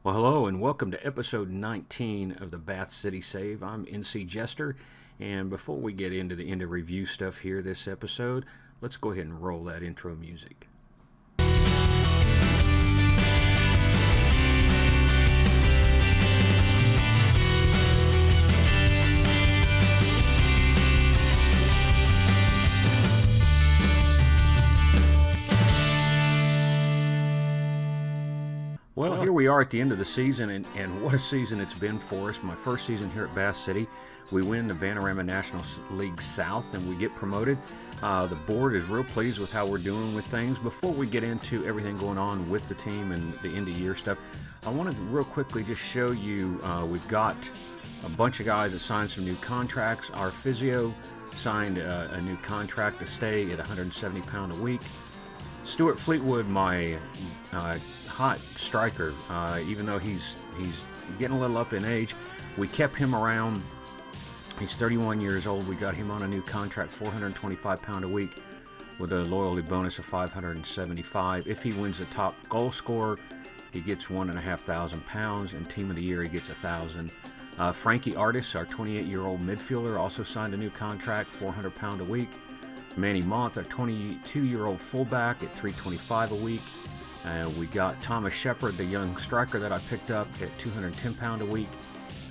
Well, hello and welcome to episode 19 of the Bath City Save. I'm NC Jester, and before we get into the end of review stuff here this episode, let's go ahead and roll that intro music. Well, here we are at the end of the season, and what a season it's been for us. My first season here at Bath City. We win the Vanarama National League South, and we get promoted. The board is real pleased with how we're doing with things. Before we get into everything going on with the team and the end-of-year stuff, I want to real quickly just show you we've got a bunch of guys that signed some new contracts. Our physio signed a new contract to stay at 170 pounds a week. Stuart Fleetwood, my hot striker, even though he's getting a little up in age, we kept him around. He's 31 years old. We got him on a new contract, 425 pounds a week, with a loyalty bonus of 575. If he wins the top goal scorer, he gets £1,500, and team of the year he gets 1,000. Frankie Artis, our 28-year-old midfielder, also signed a new contract, 400 pounds a week. Manny Month, our 22-year-old fullback, at 325 a week. We got Thomas Shepard, the young striker that I picked up, at 210 pounds a week.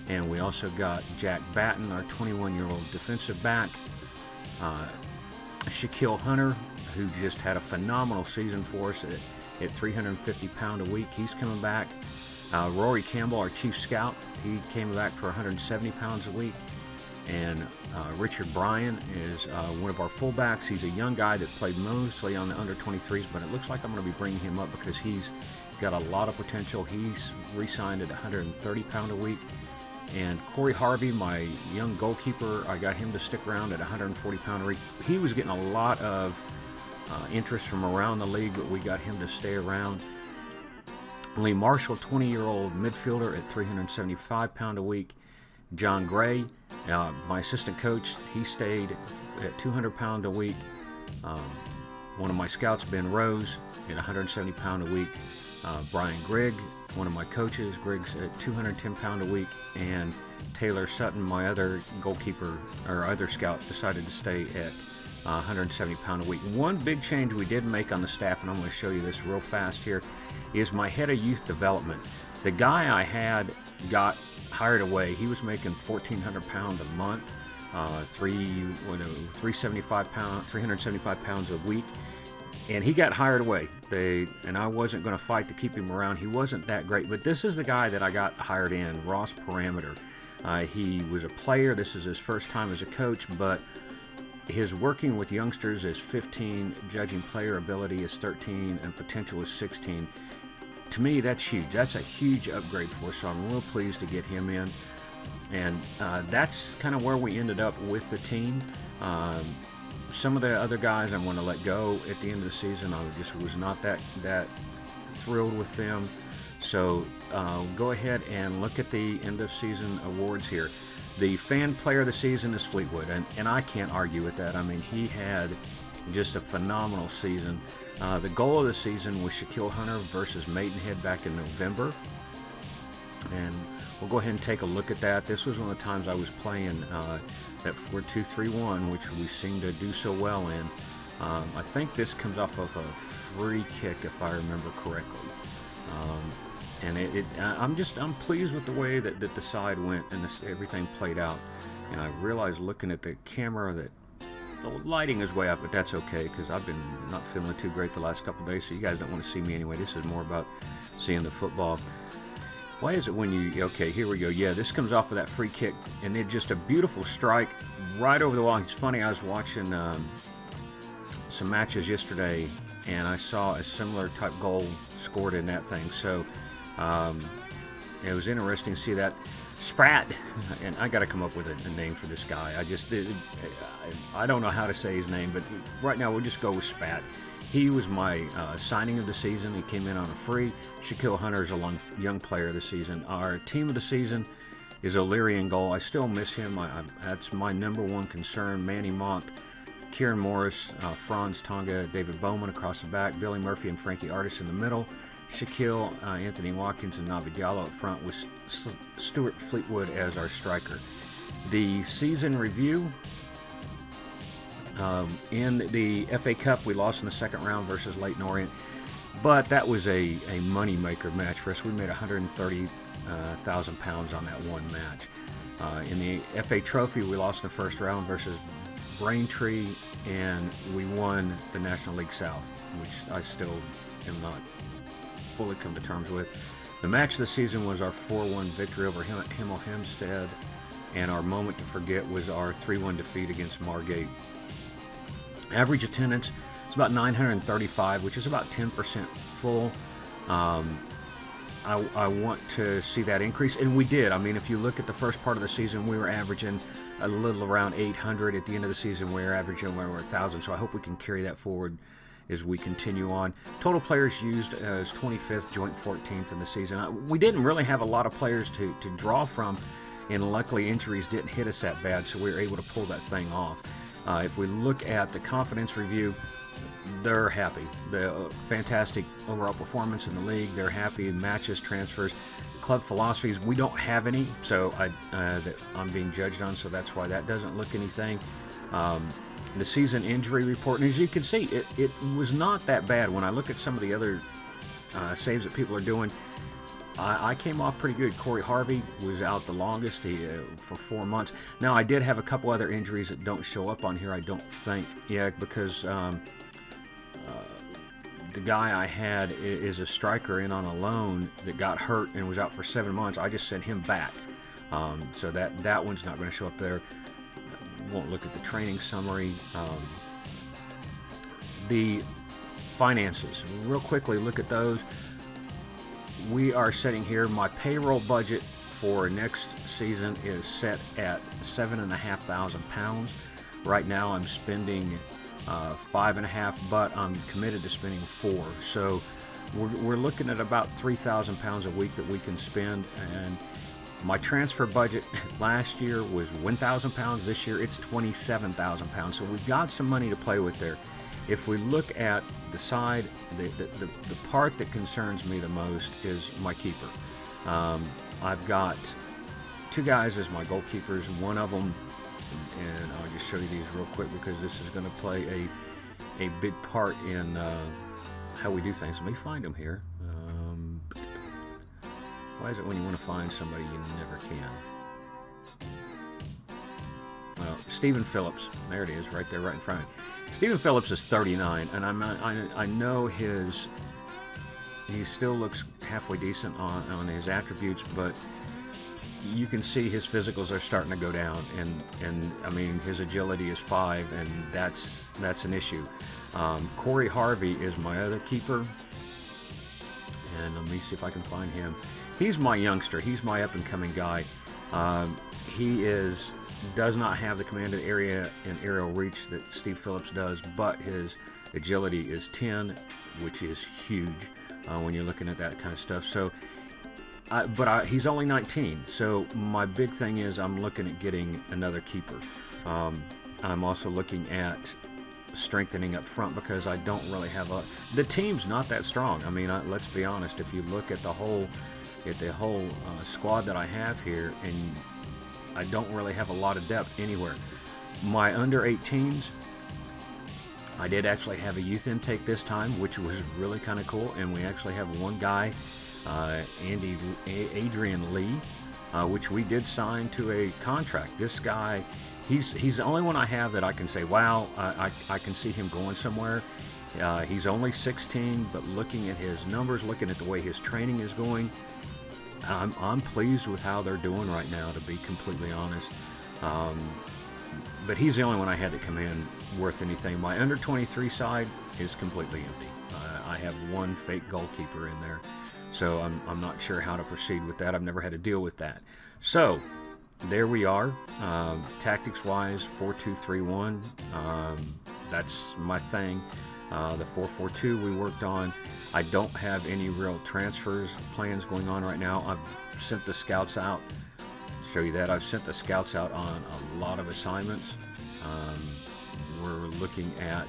And we also got Jack Batten, our 21-year-old defensive back. Shaquille Hunter, who just had a phenomenal season for us at 350 pounds a week. He's coming back. Rory Campbell, our chief scout, he came back for 170 pounds a week. And Richard Bryan is one of our fullbacks. He's a young guy that played mostly on the under-23s, but it looks like I'm going to be bringing him up because he's got a lot of potential. He's re-signed at 130 pounds a week. And Corey Harvey, my young goalkeeper, I got him to stick around at 140 pounds a week. He was getting a lot of interest from around the league, but we got him to stay around. Lee Marshall, 20-year-old midfielder, at 375 pounds a week. John Gray, my assistant coach, he stayed at 200 pounds a week. One of my scouts, Ben Rose, at 170 pounds a week. Brian Grigg, one of my coaches, Grigg's at 210 pounds a week. And Taylor Sutton, my other goalkeeper, or other scout, decided to stay at 170 pounds a week. One big change we did make on the staff, and I'm going to show you this real fast here, is my head of youth development. The guy I had got hired away. He was making 1,400 pounds a month, 375 pounds a week, and he got hired away. And I wasn't going to fight to keep him around. He wasn't that great, but this is the guy that I got hired in, Ross Parameter. He was a player. This is his first time as a coach, but his working with youngsters is 15, judging player ability is 13, and potential is 16. To me, that's huge. That's a huge upgrade for us, so I'm real pleased to get him in. And that's kind of where we ended up with the team. Some of the other guys I'm going to let go at the end of the season. I just was not that thrilled with them. So go ahead and look at the end of season awards here. The fan player of the season is Fleetwood, and I can't argue with that. I mean, he had just a phenomenal season. The goal of the season was Shaquille Hunter versus Maidenhead back in November. And we'll go ahead and take a look at that. This was one of the times I was playing that 4-2-3-1, which we seemed to do so well in. I think this comes off of a free kick, if I remember correctly. And I'm pleased with the way that the side went and everything played out. And I realized looking at the camera that the lighting is way up, but that's okay because I've been not feeling too great the last couple of days, so you guys don't want to see me anyway. This is more about seeing the football. Why is it when you, okay, here we go. Yeah, this comes off of that free kick, and it's just a beautiful strike right over the wall. It's funny, I was watching some matches yesterday, and I saw a similar type goal scored in that thing. So it was interesting to see that. Sprat, and I got to come up with a name for this guy. I don't know how to say his name, but right now we'll just go with Spat. He was my signing of the season. He came in on a free. Shaquille Hunter is a young player of the season. Our team of the season is O'Leary in goal. I still miss him. That's my number one concern. Manny Monk, Kieran Morris, Franz Tonga, David Bowman across the back, Billy Murphy and Frankie Artis in the middle, Shaquille, Anthony Watkins, and Navi Diallo up front with Stuart Fleetwood as our striker. The season review. In the FA Cup, we lost in the second round versus Leyton Orient, but that was a money-maker match for us. We made £130,000 on that one match. In the FA Trophy, we lost in the first round versus Braintree, and we won the National League South, which I still am not fully come to terms with. The match of the season was our 4-1 victory over Hemel Hempstead, and our moment to forget was our 3-1 defeat against Margate. Average attendance is about 935, which is about 10% full. I want to see that increase, and we did. I mean, if you look at the first part of the season, we were averaging a little around 800. At the end of the season, we were averaging over 1,000, so I hope we can carry that forward as we continue on. Total players used as 25th, joint 14th in the season. We didn't really have a lot of players to draw from, and luckily injuries didn't hit us that bad, so we were able to pull that thing off. If we look at the confidence review, they're happy. The fantastic overall performance in the league. They're happy. Matches, transfers, club philosophies. We don't have any, so that I'm being judged on. So that's why that doesn't look anything. The season injury report, and as you can see, it was not that bad. When I look at some of the other saves that people are doing, I came off pretty good. Corey Harvey was out the longest for 4 months. Now, I did have a couple other injuries that don't show up on here, I don't think. Yeah, because the guy I had is a striker in on a loan that got hurt and was out for 7 months. I just sent him back. So that one's not going to show up there. Won't look at the training summary. The finances. Real quickly, look at those. We are setting here, my payroll budget for next season is set at £7,500. Right now I'm spending £5,500, but I'm committed to spending £4,000. So we're looking at about £3,000 a week that we can spend. And my transfer budget last year was £1,000. This year it's £27,000. So we've got some money to play with there. If we look at the side, the part that concerns me the most is my keeper. I've got two guys as my goalkeepers. One of them, and I'll just show you these real quick because this is going to play a big part in how we do things. Let me find them here. Why is it when you want to find somebody you never can? Well, Stephen Phillips, there it is, right there, right in front of me. Stephen Phillips is 39, and I know he still looks halfway decent on his attributes, but you can see his physicals are starting to go down, and I mean his agility is 5, and that's an issue. Corey Harvey is my other keeper, and let me see if I can find him. He's my youngster. He's my up-and-coming guy. He does not have the command of the area and aerial reach that Steve Phillips does, but his agility is 10, which is huge when you're looking at that kind of stuff. So, he's only 19, so my big thing is I'm looking at getting another keeper. I'm also looking at strengthening up front because I don't really have the team's not that strong. I mean, let's be honest. If you look at the whole squad that I have here, and I don't really have a lot of depth anywhere. My under 18s, I did actually have a youth intake this time, which was really kind of cool, and we actually have one guy, Adrian Lee, which we did sign to a contract. This guy, he's the only one I have that I can say, wow, I can see him going somewhere. He's only 16, but looking at his numbers, looking at the way his training is going, I'm pleased with how they're doing right now, to be completely honest. But he's the only one I had to come in worth anything. My under 23 side is completely empty. I have one fake goalkeeper in there, so I'm not sure how to proceed with that. I've never had to deal with that. So there we are. Tactics-wise, 4-2-3-1. That's my thing. The 4-4-2 we worked on. I don't have any real transfers plans going on right now. I've sent the scouts out. Show you that. I've sent the scouts out on a lot of assignments. We're looking at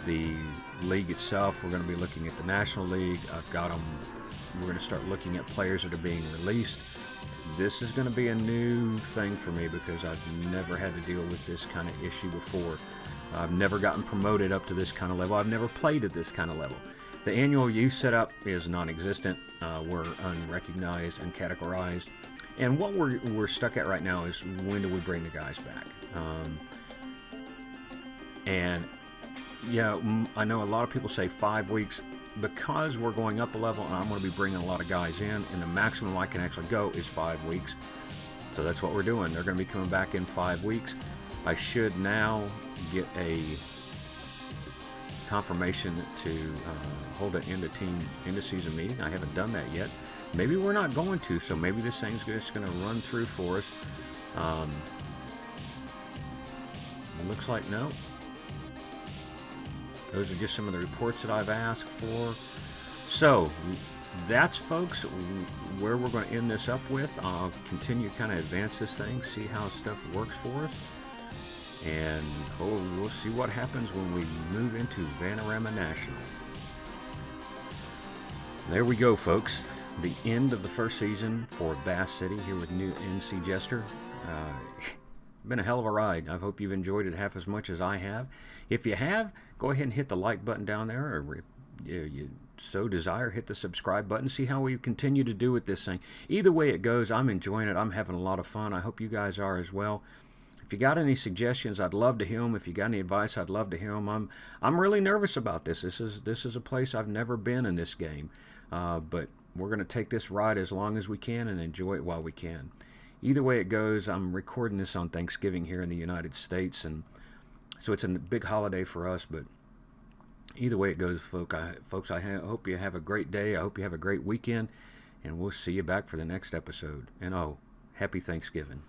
The league itself, we're going to be looking at the National League. I've got them. We're going to start looking at players that are being released. This is going to be a new thing for me because I've never had to deal with this kind of issue before. I've never gotten promoted up to this kind of level. I've never played at this kind of level. The annual youth setup is non-existent. We're unrecognized and categorized. And what we're stuck at right now is when do we bring the guys back? And yeah, I know a lot of people say 5 weeks. Because we're going up a level and I'm going to be bringing a lot of guys in, and the maximum I can actually go is 5 weeks. So that's what we're doing. They're going to be coming back in 5 weeks. I should now get a confirmation to hold an end of season meeting. I haven't done that yet. Maybe we're not going to, so maybe this thing's just going to run through for us. It looks like no. Those are just some of the reports that I've asked for. So that's, folks, where we're going to end this up with. I'll continue to kind of advance this thing, see how stuff works for us. And we'll see what happens when we move into Vanarama National. There we go, folks. The end of the first season for Bass City here with new NC Jester. Been a hell of a ride. I hope you've enjoyed it half as much as I have. If you have, go ahead and hit the like button down there, or if you so desire, hit the subscribe button. See how we continue to do with this thing. Either way it goes, I'm enjoying it. I'm having a lot of fun. I hope you guys are as well. If you got any suggestions, I'd love to hear them. If you got any advice, I'd love to hear them. I'm really nervous about this. This is a place I've never been in this game, but we're going to take this ride as long as we can and enjoy it while we can. Either way it goes, I'm recording this on Thanksgiving here in the United States, and so it's a big holiday for us. But either way it goes, folks, I hope you have a great day. I hope you have a great weekend, and we'll see you back for the next episode. And happy Thanksgiving.